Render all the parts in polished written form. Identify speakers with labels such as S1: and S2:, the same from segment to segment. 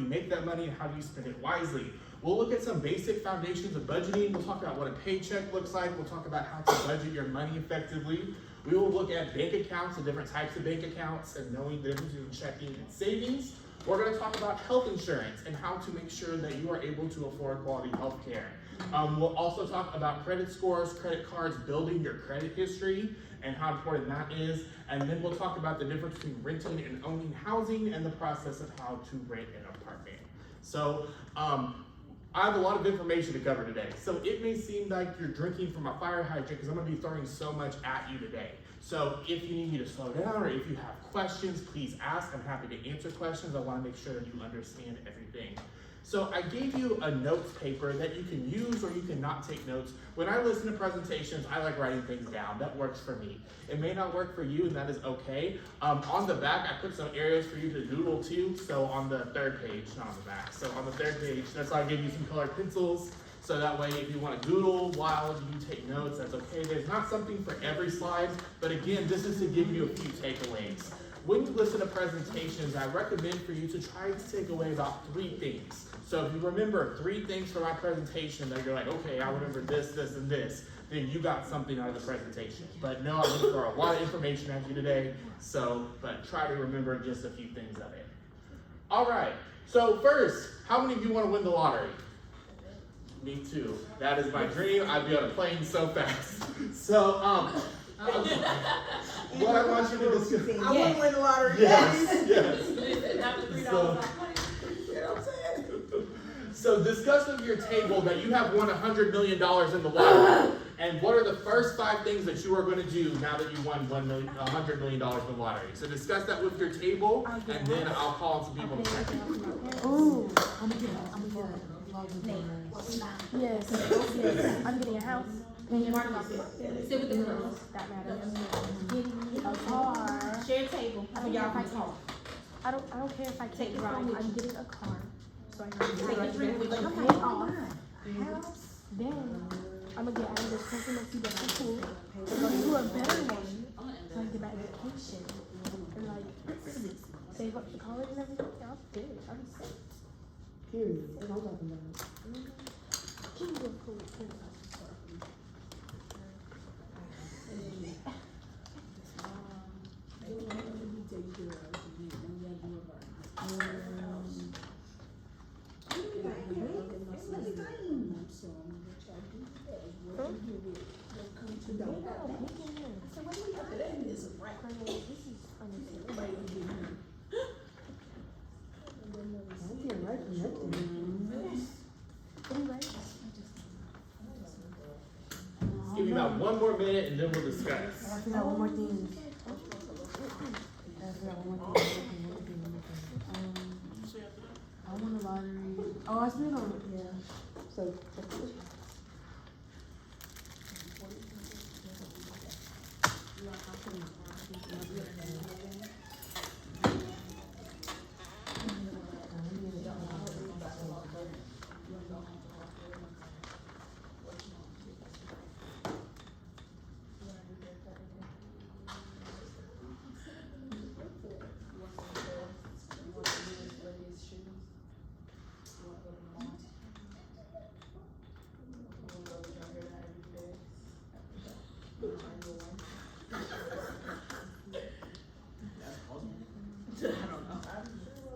S1: you make that money and how do you spend it wisely. We'll look at some basic foundations of budgeting. We'll talk about what a paycheck looks like. We'll talk about how to budget your money effectively. We will look at bank accounts, the different types of bank accounts, and knowing the difference between checking and savings. We're going to talk about health insurance and how to make sure that you are able to afford quality health care. We'll also talk about credit scores, credit cards, building your credit history, and how important that is. And then we'll talk about the difference between renting and owning housing and the process of how to rent an apartment. So, I have a lot of information to cover today. So it may seem like you're drinking from a fire hydrant because I'm going to be throwing so much at you today. So if you need me to slow down or if you have questions, please ask. I'm happy to answer questions. I want to make sure that you understand everything. So I gave you a notes paper that you can use or you can not take notes. When I listen to presentations, I like writing things down. That works for me. It may not work for you, and that is okay. On the back, I put some areas for you to doodle too. So on the third page, not on the back. So on the third page, that's why I gave you some colored pencils. So that way, if you want to doodle while you take notes, that's okay. There's not something for every slide, but again, this is to give you a few takeaways. When you listen to presentations, I recommend for you to try to take away about 3 things. So if you remember 3 things from my presentation that you're like, okay, I remember this, this, and this, then you got something out of the presentation. But no, I'm going to throw a lot of information at you today, but try to remember just a few things of it. All right, so first, how many of you want to win the lottery? Me too. That is my dream. I'd be on a plane so fast. So, what I want you to discuss.
S2: I want to win the lottery.
S1: Yes.
S2: After $3, you know what I'm saying?
S1: So discuss with your table that you have won $100 million in the lottery. And what are the first 5 things that you are going to do now that you won $100 million in the lottery? So discuss that with your table, and then I'll call some people to check.
S3: Ooh, I'm gonna get yes, I'm getting a house.
S2: Sit with the girls.
S3: That matters. Getting a car.
S2: Share a table.
S3: I don't care if I talk. I don't care if I take a ride. I'm getting a car. So I can
S2: Take a drink with you.
S3: pay off. Then I'm gonna get out of this presidency that I'm cool. I'm gonna do a better one. So I can get my education. And like save up for college and everything. Yeah, I'm good. I'm set.
S4: Period. That's what I'm talking about.
S3: Keep it cool.
S1: Give me about 1 more minute and then we'll discuss.
S4: I forgot one more thing. I won a lottery. Oh, I spent on it. Yeah. So.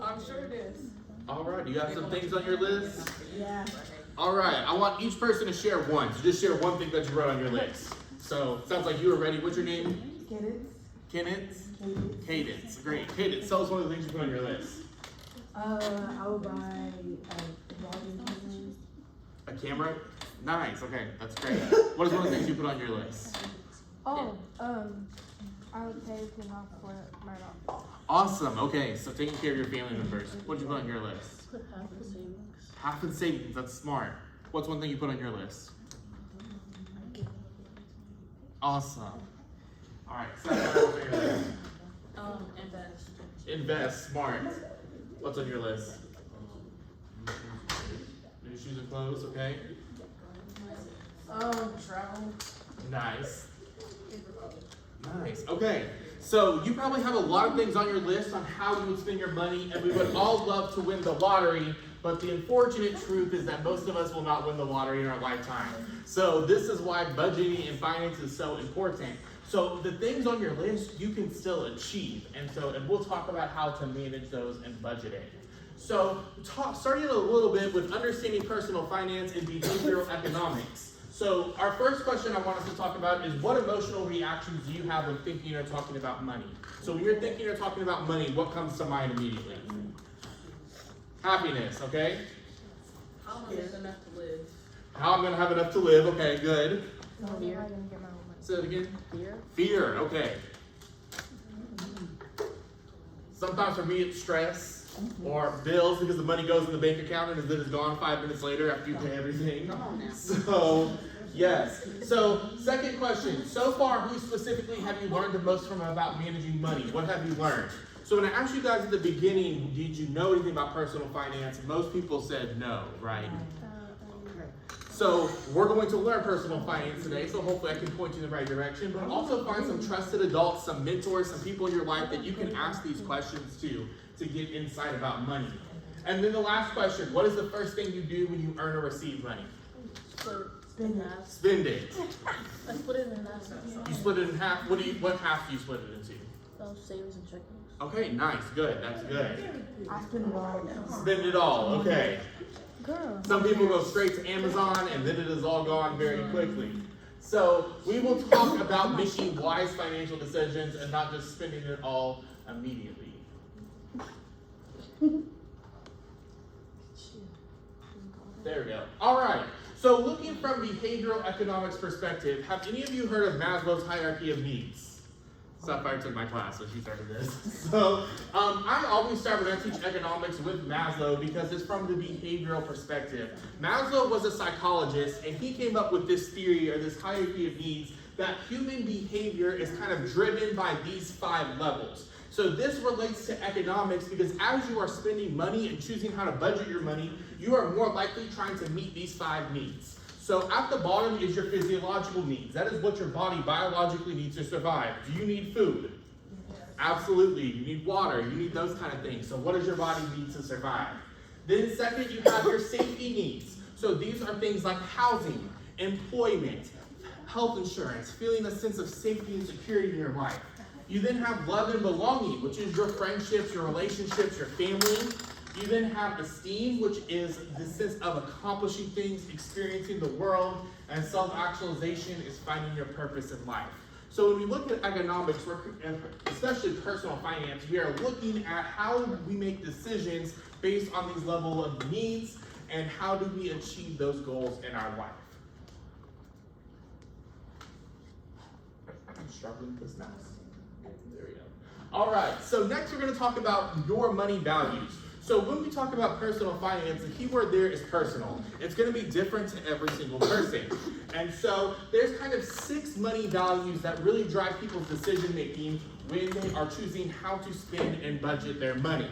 S2: I'm sure it is.
S1: All right, do you have some things on your list?
S2: Yeah.
S1: All right, I want each person to share one. So just share one thing that you wrote on your list. So sounds like you were ready. What's your name?
S4: Cadence.
S1: Kenneth? Cadence. Great. Cadence, tell us one of the things you put on your list.
S4: I will buy a vlogging camera.
S1: A camera? Nice, okay, that's great. What is one of the things you put on your list?
S3: Oh, I would pay off for my office.
S1: Awesome, okay, so taking care of your family members. What did you put on your list?
S2: Put half in savings.
S1: Half in savings, that's smart. What's one thing you put on your list? Awesome. All right, second item on your list.
S2: Invest.
S1: Invest, smart. What's on your list? New shoes and clothes, okay?
S2: Travel.
S1: Nice. Nice, okay. So you probably have a lot of things on your list on how you would spend your money, and we would all love to win the lottery, but the unfortunate truth is that most of us will not win the lottery in our lifetime. So this is why budgeting and finance is so important. So the things on your list you can still achieve, and we'll talk about how to manage those and budget it. So starting a little bit with understanding personal finance and behavioral economics. So our first question I want us to talk about is, what emotional reactions do you have when thinking or talking about money? So when you're thinking or talking about money, what comes to mind immediately? Happiness, okay?
S2: I don't have enough to live.
S1: How I'm gonna have enough to live, okay, good.
S3: Fear.
S1: Say it again.
S3: Fear.
S1: Fear, okay. Sometimes for me it's stress or bills, because the money goes in the bank account and then it's gone 5 minutes later after you pay everything.
S2: Come on now.
S1: So, yes. So, second question. So far, who specifically have you learned the most from about managing money? What have you learned? So when I asked you guys at the beginning, did you know anything about personal finance? Most people said no, right? So we're going to learn personal finance today, so hopefully I can point you in the right direction, but also find some trusted adults, some mentors, some people in your life that you can ask these questions to get insight about money. And then the last question, what is the first thing you do when you earn or receive money?
S2: Spend half.
S1: Spend it.
S2: I split it in half.
S1: You split it in half. What half do you split it into?
S2: Savings and checking.
S1: Okay, nice, good, that's good.
S4: I spend it all.
S1: Spend it all, okay.
S3: Girl.
S1: Some people go straight to Amazon and then it is all gone very quickly. So we will talk about making wise financial decisions and not just spending it all immediately. There we go. All right. So looking from behavioral economics perspective, have any of you heard of Maslow's hierarchy of needs? Sapphire took my class, so she started this. So I always start when I teach economics with Maslow because it's from the behavioral perspective. Maslow was a psychologist, and he came up with this theory or this hierarchy of needs that human behavior is kind of driven by these 5 levels. So this relates to economics because as you are spending money and choosing how to budget your money, you are more likely trying to meet these 5 needs. So at the bottom is your physiological needs. That is what your body biologically needs to survive. Do you need food? Absolutely. You need water. You need those kind of things. So what does your body need to survive? Then second, you have your safety needs. So these are things like housing, employment, health insurance, feeling a sense of safety and security in your life. You then have love and belonging, which is your friendships, your relationships, your family. You then have esteem, which is the sense of accomplishing things, experiencing the world, and self-actualization is finding your purpose in life. So when we look at economics, especially personal finance, we are looking at how we make decisions based on these level of needs and how do we achieve those goals in our life. I'm struggling with this mouse. There we go. All right, so next we're going to talk about your money values. So when we talk about personal finance, the key word there is personal. It's going to be different to every single person. And so there's kind of 6 money values that really drive people's decision making when they are choosing how to spend and budget their money.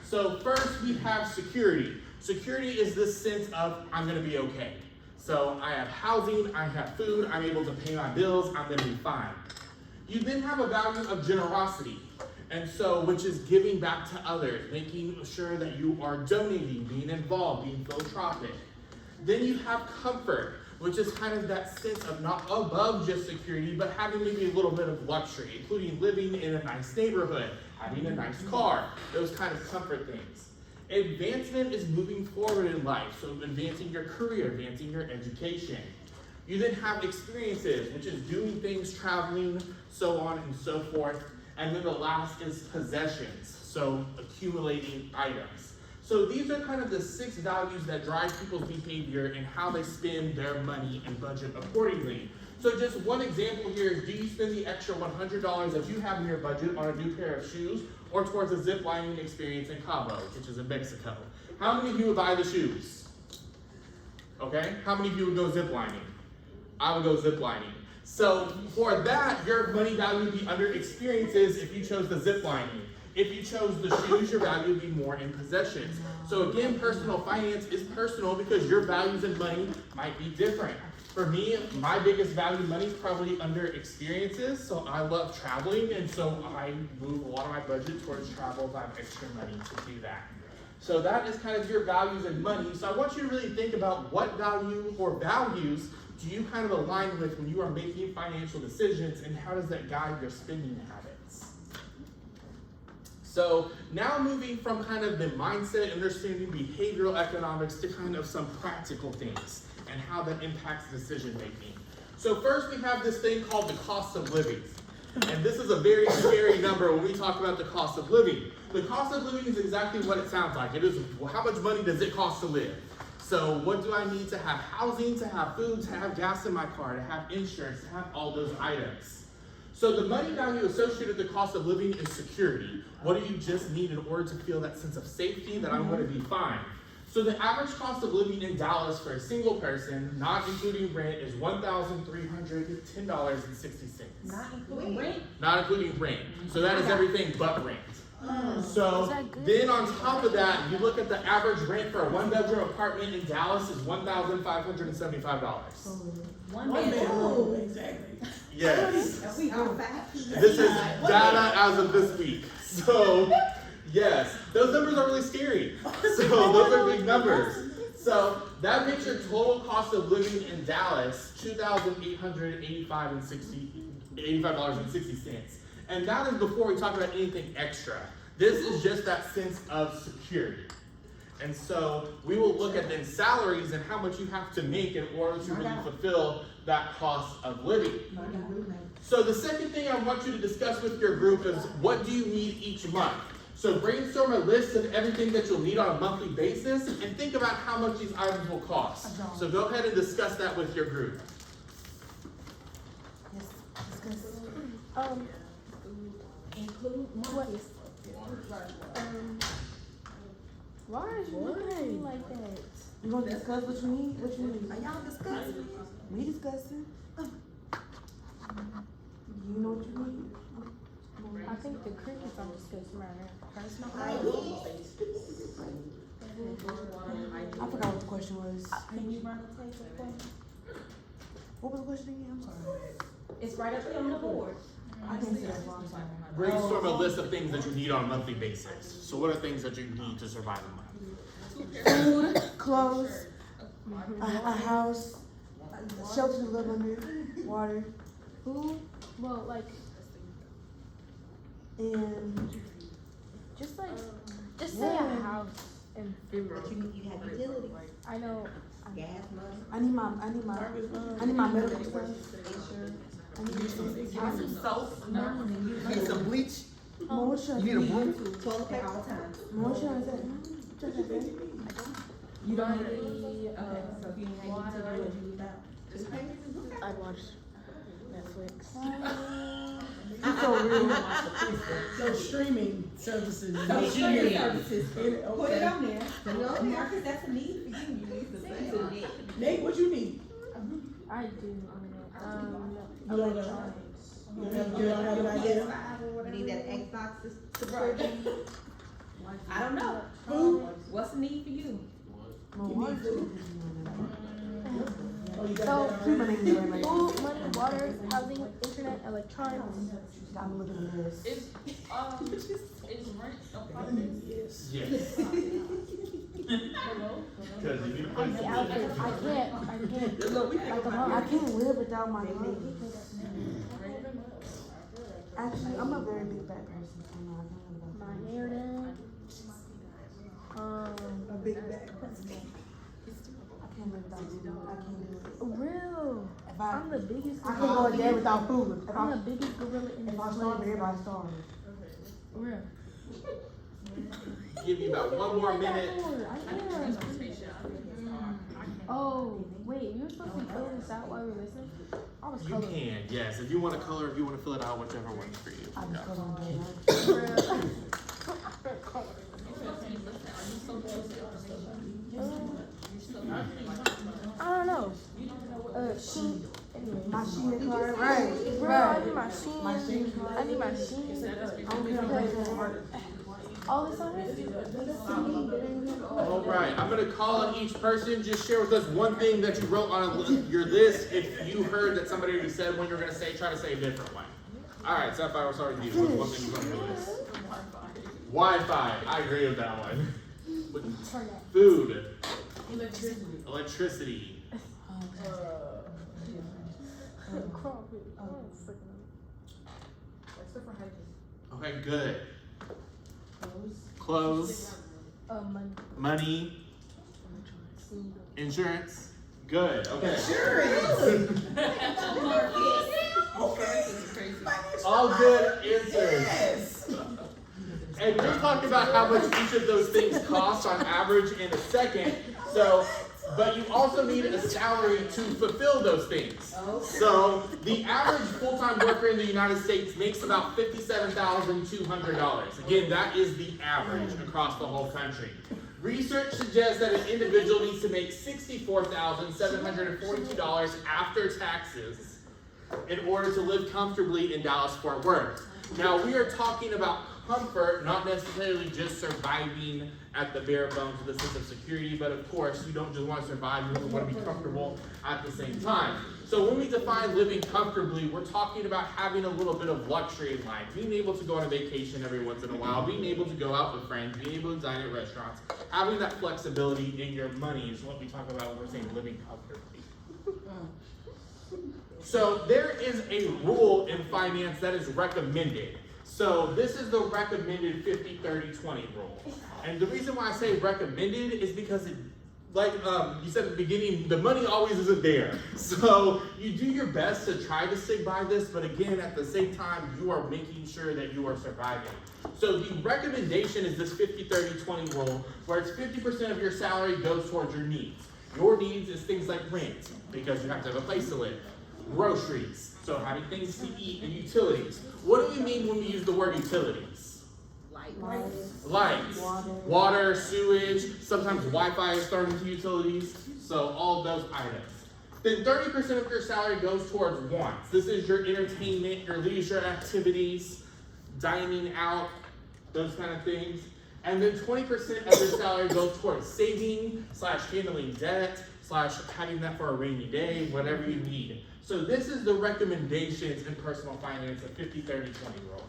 S1: So first we have security. Security is this sense of I'm going to be okay. So I have housing, I have food, I'm able to pay my bills, I'm going to be fine. You then have a value of generosity. And so, which is giving back to others, making sure that you are donating, being involved, being philanthropic. Then you have comfort, which is kind of that sense of not above just security, but having maybe a little bit of luxury, including living in a nice neighborhood, having a nice car, those kind of comfort things. Advancement is moving forward in life, so advancing your career, advancing your education. You then have experiences, which is doing things, traveling, so on and so forth. And then the last is possessions, so accumulating items. So these are kind of the 6 values that drive people's behavior and how they spend their money and budget accordingly. So just one example here is, do you spend the extra $100 that you have in your budget on a new pair of shoes or towards a zip lining experience in Cabo, which is in Mexico? How many of you would buy the shoes? Okay, how many of you would go zip lining? I would go zip lining. So for that, your money value would be under experiences if you chose the zip lining. If you chose the shoes, your value would be more in possessions. So again, personal finance is personal because your values in money might be different. For me, my biggest value money is probably under experiences. So I love traveling, and so I move a lot of my budget towards travel if I have extra money to do that. So that is kind of your values and money. So I want you to really think about what value or values do you kind of align with when you are making financial decisions, and how does that guide your spending habits? So now moving from kind of the mindset, understanding behavioral economics to kind of some practical things and how that impacts decision making. So first we have this thing called the cost of living. And this is a very scary number when we talk about the cost of living. The cost of living is exactly what it sounds like. It is, well, how much money does it cost to live? So what do I need to have housing, to have food, to have gas in my car, to have insurance, to have all those items? So the money value associated with the cost of living is security. What do you just need in order to feel that sense of safety that I'm going to be fine? So the average cost of living in Dallas for a single person, not including rent, is $1,310.60.
S5: Not including rent?
S1: Not including rent. So that is everything but rent. So then on top of that, you look at the average rent for a one-bedroom apartment in Dallas is $1,575.
S5: One bedroom.
S4: Exactly.
S1: Yes.
S5: And we go back.
S1: This is data as of this week. So, yes, those numbers are really scary. So those are big numbers. So that makes your total cost of living in Dallas $2,885.60. And that is before we talk about anything extra. This is just that sense of security. And so we will look at then salaries and how much you have to make in order to really fulfill that cost of living. So the second thing I want you to discuss with your group is, what do you need each month? So brainstorm a list of everything that you'll need on a monthly basis and think about how much these items will cost. So go ahead and discuss that with your group.
S5: Yes, discuss.
S3: Include monthly. Why are you looking at me like that?
S4: You want to discuss what you need? What you need?
S5: Are y'all discussing?
S4: We discussing. You know what you need?
S3: I think the crickets are discussing right now. Personal
S4: I forgot what the question was.
S5: Can you run the tape for the question?
S4: What was the question again? I'm sorry.
S5: It's right up there on the board.
S4: I didn't see that. I'm sorry.
S1: Brainstorm a list of things that you need on a monthly basis. So what are things that you need to survive a month?
S4: Food, clothes, a house, shelter to live under, water,
S3: Who? Well, like,
S4: and
S3: just say a house and food.
S5: But you have utilities,
S3: I know.
S5: gas money,
S4: I need my medical stuff.
S5: insurance.
S4: I need some
S5: soap.
S6: Need some bleach?
S4: moisture.
S6: You need a broom?
S5: Toilet paper all the time.
S4: Moisture is that?
S5: You don't need, okay, so if you need water, what would you leave out?
S2: I watch Netflix.
S4: You're so rude.
S7: So streaming services.
S5: So streaming
S7: services.
S5: Put it on there, put it on there, cause that's a need for you, you need to say it.
S7: Nate, what you need?
S3: I do.
S7: You don't know. You don't have an idea.
S5: You need that Xbox subscription? I don't know.
S7: Food?
S5: What's the need for you?
S7: You need food. Oh, you got
S3: So,
S7: that
S4: Keep my
S7: already?
S4: name right
S3: food, money, water, housing, internet, electronics.
S4: I'm looking at this.
S2: Is rent a part of this?
S7: Yes.
S1: Yes.
S2: Hello?
S1: Because if you
S3: I can't.
S4: I can't live without my clothes. Actually, I'm a very big fat person, so no, I can't live without
S3: My hair done.
S7: A big bag.
S4: I can't live without food. I can't do it.
S3: Real.
S4: If
S3: I'm the biggest.
S4: I can't go a day without food.
S3: I'm the biggest gorilla in
S4: If I
S3: this
S4: starve,
S3: place.
S4: everybody starves.
S3: Real.
S1: give you about one more minute.
S3: I can't. Oh, wait, you were supposed to be filling this out while we were listening? I was
S1: You
S3: coloring.
S1: can, yes. If you want to color, if you want to fill it out, whichever works for you.
S4: I'm just
S1: Yeah.
S4: going to
S3: I don't know. Sheen. Anyway.
S4: my sheen card, right?
S3: Bro, I need my sheen.
S4: My sheen card.
S3: I need my sheen.
S4: I don't care if I work.
S3: All this on it?
S1: All right, I'm gonna call on each person. Just share with us one thing that you wrote on your list. If you heard that somebody already said one you're gonna say, try to say a different one. All right, Sapphire, we'll start with you. What's one thing you wrote on your list? Wi-Fi. I agree with that one. Food. Electricity. Okay, good. Clothes. Money. Insurance. Good. Okay. All good answers.
S6: Yes.
S1: And we'll talk about how much each of those things cost on average in a second. So, but you also need a salary to fulfill those things. So the average full-time worker in the United States makes about $57,200. Again, that is the average across the whole country. Research suggests that an individual needs to make $64,742 after taxes in order to live comfortably in Dallas-Fort Worth. Now, we are talking about comfort, not necessarily just surviving at the bare bones of the sense of security, but of course, you don't just want to survive, you want to be comfortable at the same time. So when we define living comfortably, we're talking about having a little bit of luxury in life, being able to go on a vacation every once in a while, being able to go out with friends, being able to dine at restaurants, having that flexibility in your money is what we talk about when we're saying living comfortably. So there is a rule in finance that is recommended. So this is the recommended 50-30-20 rule. And the reason why I say recommended is because it, like you said at the beginning, the money always isn't there. So you do your best to try to stick by this, but again, at the same time, you are making sure that you are surviving. So the recommendation is this 50-30-20 rule, where it's 50% of your salary goes towards your needs. Your needs is things like rent, because you have to have a place to live. Groceries, so having things to eat, and utilities. What do we mean when we use the word utilities? Lights, water, sewage, sometimes Wi-Fi is thrown into utilities, so all of those items. Then 30% of your salary goes towards wants. This is your entertainment, your leisure activities, dining out, those kind of things. And then 20% of your salary goes towards saving, / handling debt, / having that for a rainy day, whatever you need. So this is the recommendations in personal finance, a 50-30-20 rule.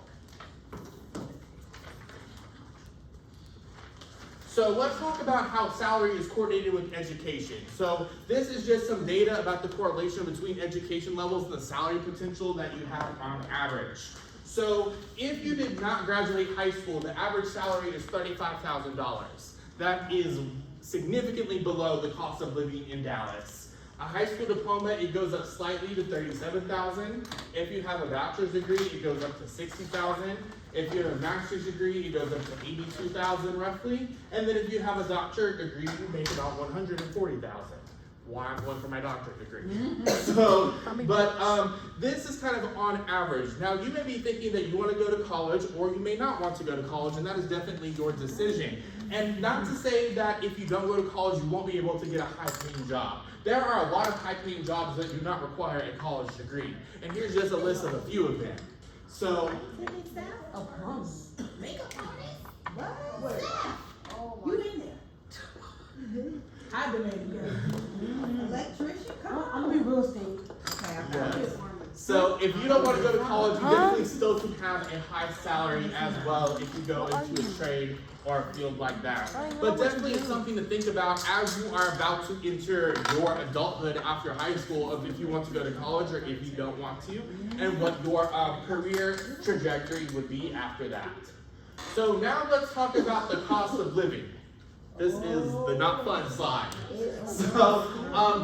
S1: So let's talk about how salary is coordinated with education. So this is just some data about the correlation between education levels and the salary potential that you have on average. So if you did not graduate high school, the average salary is $35,000. That is significantly below the cost of living in Dallas. A high school diploma, it goes up slightly to $37,000. If you have a bachelor's degree, it goes up to $60,000. If you have a master's degree, it goes up to $82,000 roughly. And then if you have a doctorate degree, you make about $140,000. Why I'm going for my doctorate degree. So, but this is kind of on average. Now, you may be thinking that you want to go to college, or you may not want to go to college, and that is definitely your decision. And not to say that if you don't go to college, you won't be able to get a high-paying job. There are a lot of high-paying jobs that do not require a college degree. And here's just a list of a few of them. So,
S5: Makeup artist? What? You in there?
S4: I've been made together.
S5: Electrician? Come
S4: I'm
S5: on.
S4: gonna be real estate.
S5: Okay, I'm
S1: yeah. So if you don't want to go to college, you definitely still can have a high salary as well if you go into a trade or a field like that. But definitely it's something to think about as you are about to enter your adulthood after high school, of if you want to go to college or if you don't want to, and what your career trajectory would be after that. So now let's talk about the cost of living. This is the not fun slide. So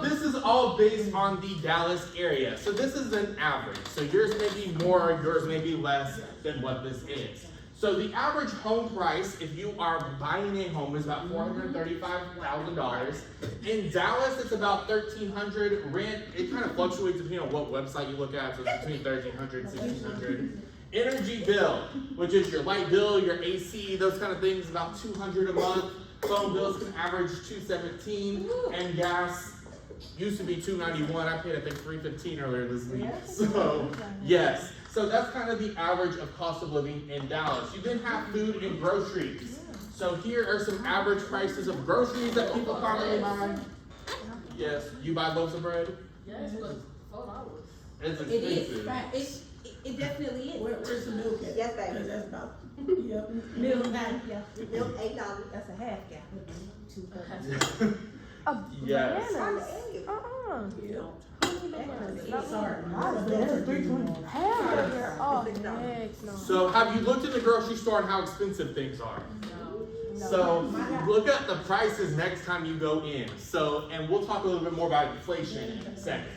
S1: this is all based on the Dallas area. So this is an average. So yours may be more, yours may be less than what this is. So the average home price, if you are buying a home, is about $435,000. In Dallas, it's about $1,300. Rent, it kind of fluctuates depending on what website you look at. So it's between $1,300 and $1,600. Energy bill, which is your light bill, your AC, those kind of things, about $200 a month. Phone bills can average $217, and gas Used to be $2.91. I paid I think $3.15 earlier this week. So yes. So that's kind of the average of cost of living in Dallas. You then have food and groceries. So here are some average prices of groceries that people commonly buy. Yes, you buy loaves of bread?
S2: Yes, but $4.
S1: It's
S5: It is,
S1: expensive.
S5: right, it definitely is.
S7: Where's the milk at?
S5: Yes, baby.
S7: 'Cause that's about, yep.
S5: Milk, yeah, milk $8, that's a half gallon.
S3: A
S1: Yes.
S3: bananas.
S5: Yes.
S7: Yep.
S3: How many bananas? Not
S7: Sorry.
S3: Hamburger. Oh, heck no.
S1: So have you looked in the grocery store and how expensive things are? So look at the prices next time you go in. So, and we'll talk a little bit more about inflation in a second.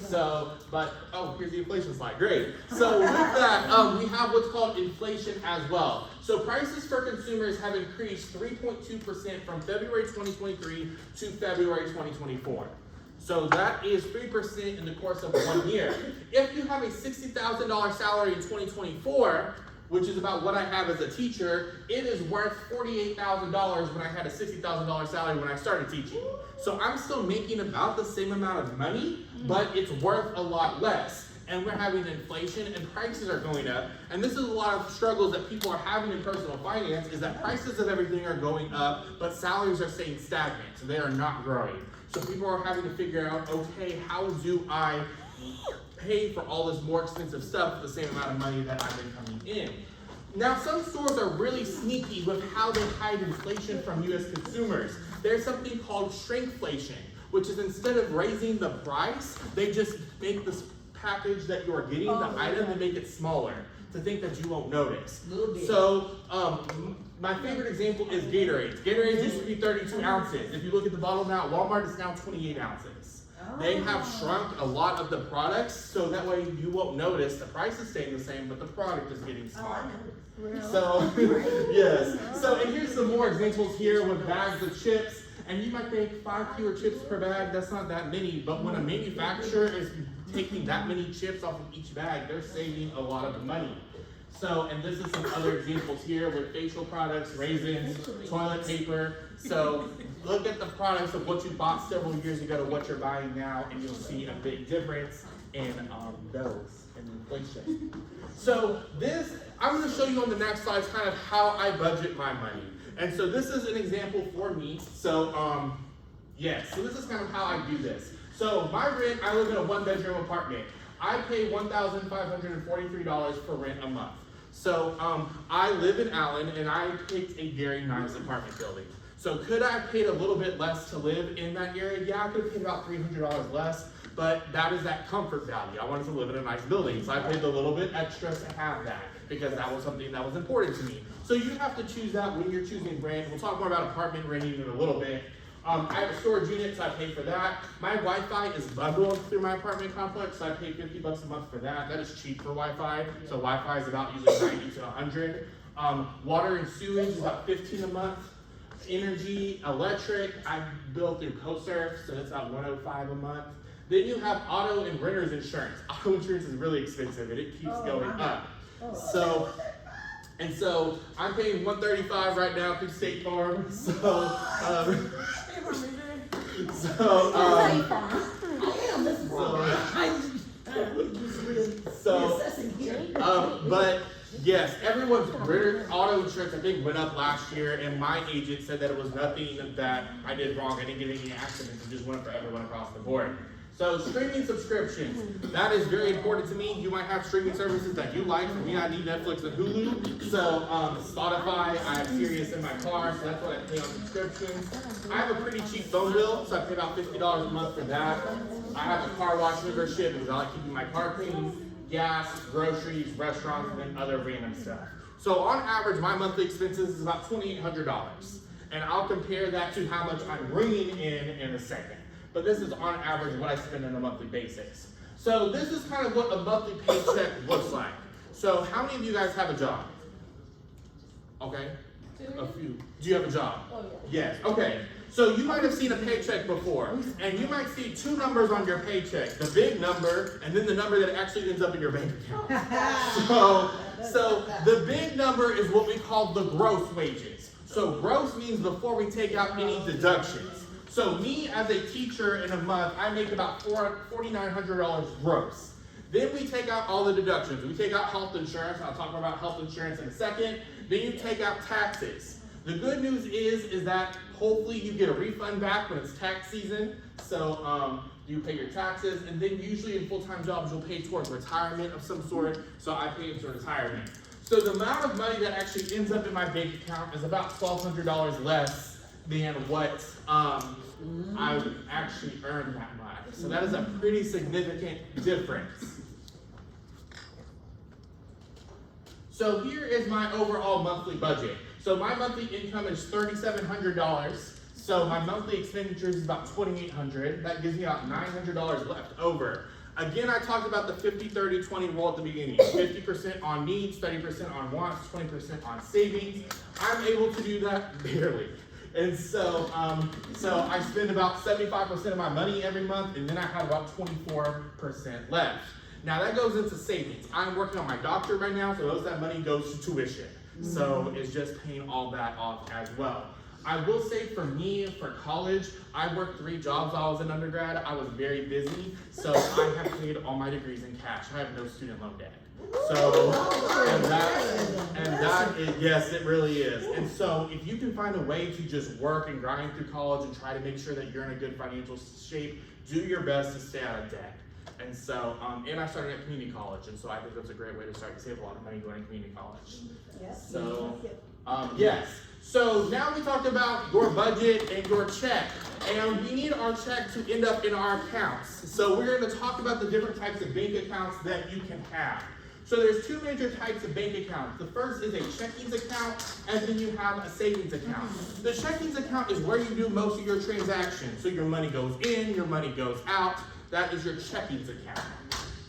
S1: So, but, oh, here's the inflation slide, great. So with that, we have what's called inflation as well. So prices for consumers have increased 3.2% from February 2023 to February 2024. So that is 3% in the course of 1 year. If you have a $60,000 salary in 2024, which is about what I have as a teacher, it is worth $48,000 when I had a $60,000 salary when I started teaching. So I'm still making about the same amount of money, but it's worth a lot less. And we're having inflation and prices are going up. And this is a lot of struggles that people are having in personal finance, is that prices of everything are going up, but salaries are staying stagnant. So they are not growing. So people are having to figure out, okay, how do I pay for all this more expensive stuff for the same amount of money that I've been coming in? Now, some stores are really sneaky with how they hide inflation from you as consumers. There's something called shrinkflation, which is instead of raising the price, they just make this package that you're getting, the item, and make it smaller to think that you won't notice. So, my favorite example is Gatorade. Gatorade used to be 32 ounces. If you look at the bottle now at Walmart, it's now 28 ounces. They have shrunk a lot of the products, so that way you won't notice the price is staying the same, but the product is getting smaller. So, yes. So, and here's some more examples here with bags of chips. And you might think 5 fewer chips per bag, that's not that many, but when a manufacturer is taking that many chips off of each bag, they're saving a lot of money. So, and this is some other examples here with facial products, raisins, toilet paper. So, look at the products of what you bought several years ago to what you're buying now, and you'll see a big difference in those and inflation. So, this, I'm going to show you on the next slide kind of how I budget my money. And so this is an example for me. So, yes, so this is kind of how I do this. So my rent, I live in a 1-bedroom apartment. I pay $1,543 for rent a month. So I live in Allen, and I picked a very nice apartment building. So could I have paid a little bit less to live in that area? Yeah, I could have paid about $300 less, but that is that comfort value. I wanted to live in a nice building, so I paid a little bit extra to have that, because that was something that was important to me. So you have to choose that when you're choosing rent. We'll talk more about apartment renting in a little bit. I have a storage unit, so I pay for that. My Wi-Fi is bundled through my apartment complex, so I pay $50 a month for that. That is cheap for Wi-Fi. So Wi-Fi is about usually 90 to 100. Water and sewage is about $15 a month. Energy, electric, I bill through CoSurf, so that's about $105 a month. Then you have auto and renter's insurance. Auto insurance is really expensive, and it keeps going up. So I'm paying $135 right now through State Farm. But yes, everyone's auto insurance I think went up last year, and my agent said that it was nothing that I did wrong. I didn't get any accidents. It just went up for everyone across the board. So streaming subscriptions, that is very important to me. You might have streaming services that you like. For me, I need Netflix and Hulu. So Spotify, I have Sirius in my car, so that's what I pay on subscriptions. I have a pretty cheap phone bill, so I pay about $50 a month for that. I have a car wash membership because I like keeping my car clean, gas, groceries, restaurants, and then other random stuff. So on average, my monthly expenses is about $2,800. And I'll compare that to how much I'm bringing in a second. But this is on average what I spend on a monthly basis. So this is kind of what a monthly paycheck looks like. So how many of you guys have a job? Okay, a few. Do you have a job?
S2: Oh, yeah.
S1: Yes, okay. So you might have seen a paycheck before, and you might see 2 numbers on your paycheck, the big number, and then the number that actually ends up in your bank account. So the big number is what we call the gross wages. So gross means before we take out any deductions. So me as a teacher in a month, I make about $4,900 gross. Then we take out all the deductions. We take out health insurance. I'll talk more about health insurance in a second. Then you take out taxes. The good news is that hopefully you get a refund back when it's tax season. So you pay your taxes, and then usually in full-time jobs you'll pay towards retirement of some sort. So I pay into retirement. So the amount of money that actually ends up in my bank account is about $1,200 less than what I would actually earn that much. So that is a pretty significant difference. So here is my overall monthly budget. So my monthly income is $3,700. So my monthly expenditures is about $2,800. That gives me about $900 left over. Again, I talked about the 50-30-20 rule at the beginning. 50% on needs, 30% on wants, 20% on savings. I'm able to do that barely. And so I spend about 75% of my money every month, and then I have about 24% left. Now that goes into savings. I'm working on my doctorate right now, so most of that money goes to tuition. So it's just paying all that off as well. I will say for me, for college, I worked 3 jobs while I was an undergrad. I was very busy, so I have paid all my degrees in cash. I have no student loan debt. So, and that is, yes, it really is. And so if you can find a way to just work and grind through college and try to make sure that you're in a good financial shape, do your best to stay out of debt. And so, and I started at community college, and so I think that's a great way to start to save a lot of money going to community college.
S7: Yes.
S1: So, yes. So now we talked about your budget and your check, and we need our check to end up in our accounts. So we're going to talk about the different types of bank accounts that you can have. So there's 2 major types of bank accounts. The first is a checkings account, and then you have a savings account. The checkings account is where you do most of your transactions. So your money goes in, your money goes out. That is your checkings account.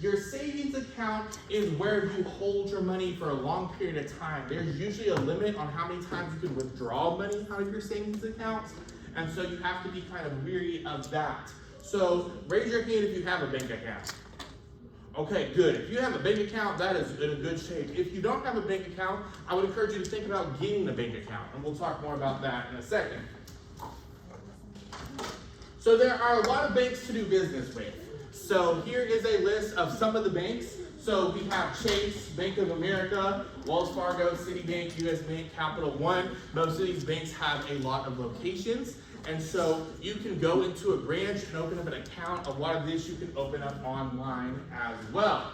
S1: Your savings account is where you hold your money for a long period of time. There's usually a limit on how many times you can withdraw money out of your savings account, and so you have to be kind of weary of that. So raise your hand if you have a bank account. Okay, good. If you have a bank account, that is in a good shape. If you don't have a bank account, I would encourage you to think about getting a bank account, and we'll talk more about that in a second. So there are a lot of banks to do business with. So here is a list of some of the banks. So we have Chase, Bank of America, Wells Fargo, Citibank, US Bank, Capital One. Most of these banks have a lot of locations. And so you can go into a branch and open up an account. A lot of this you can open up online as well.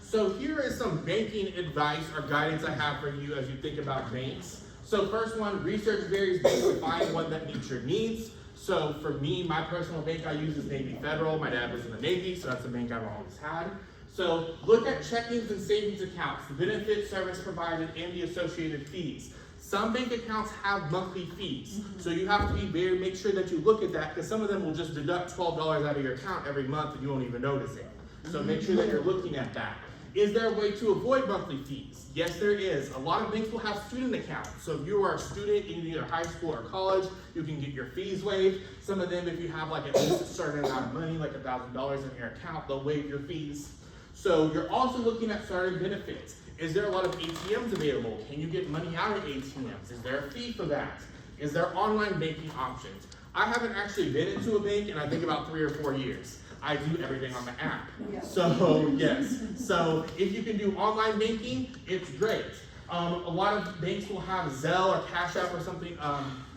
S1: So here is some banking advice or guidance I have for you as you think about banks. So first one, research various banks to find one that meets your needs. So for me, my personal bank I use is Navy Federal. My dad was in the Navy, so that's the bank I've always had. So look at checkings and savings accounts, the benefit, service provided, and the associated fees. Some bank accounts have monthly fees, so you have to make sure that you look at that, because some of them will just deduct $12 out of your account every month and you won't even notice it. So make sure that you're looking at that. Is there a way to avoid monthly fees? Yes, there is. A lot of banks will have student accounts. So if you are a student in either high school or college, you can get your fees waived. Some of them, if you have like at least a certain amount of money, like $1,000 in your account, they'll waive your fees. So you're also looking at starting benefits. Is there a lot of ATMs available? Can you get money out of ATMs? Is there a fee for that? Is there online banking options? I haven't actually been into a bank in I think about 3 or 4 years. I do everything on the app. So yes, so if you can do online banking, it's great. A lot of banks will have Zelle or Cash App or something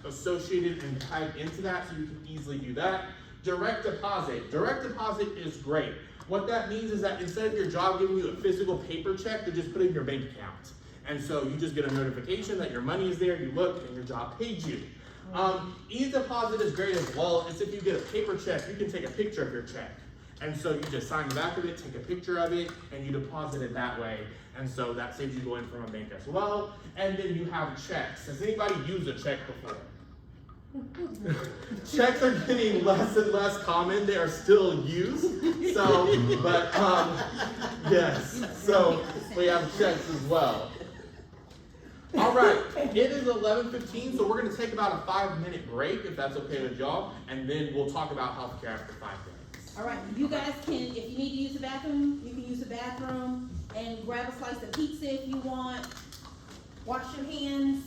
S1: associated and tied into that, so you can easily do that. Direct deposit. Direct deposit is great. What that means is that instead of your job giving you a physical paper check, they just put it in your bank account. And so you just get a notification that your money is there, you look, and your job paid you. E-deposit is great as well. It's if you get a paper check, you can take a picture of your check. And so you just sign the back of it, take a picture of it, and you deposit it that way. And so that saves you going from a bank as well. And then you have checks. Has anybody used a check before? Checks are getting less and less common. They are still used. So, but yes. So we have checks as well. All right, it is 11:15, so we're going to take about a 5-minute break, if that's okay with y'all, and then we'll talk about healthcare after 5 minutes.
S5: All right, you guys can, if you need to use the bathroom, you can use the bathroom and grab a slice of pizza if you want. Wash your hands.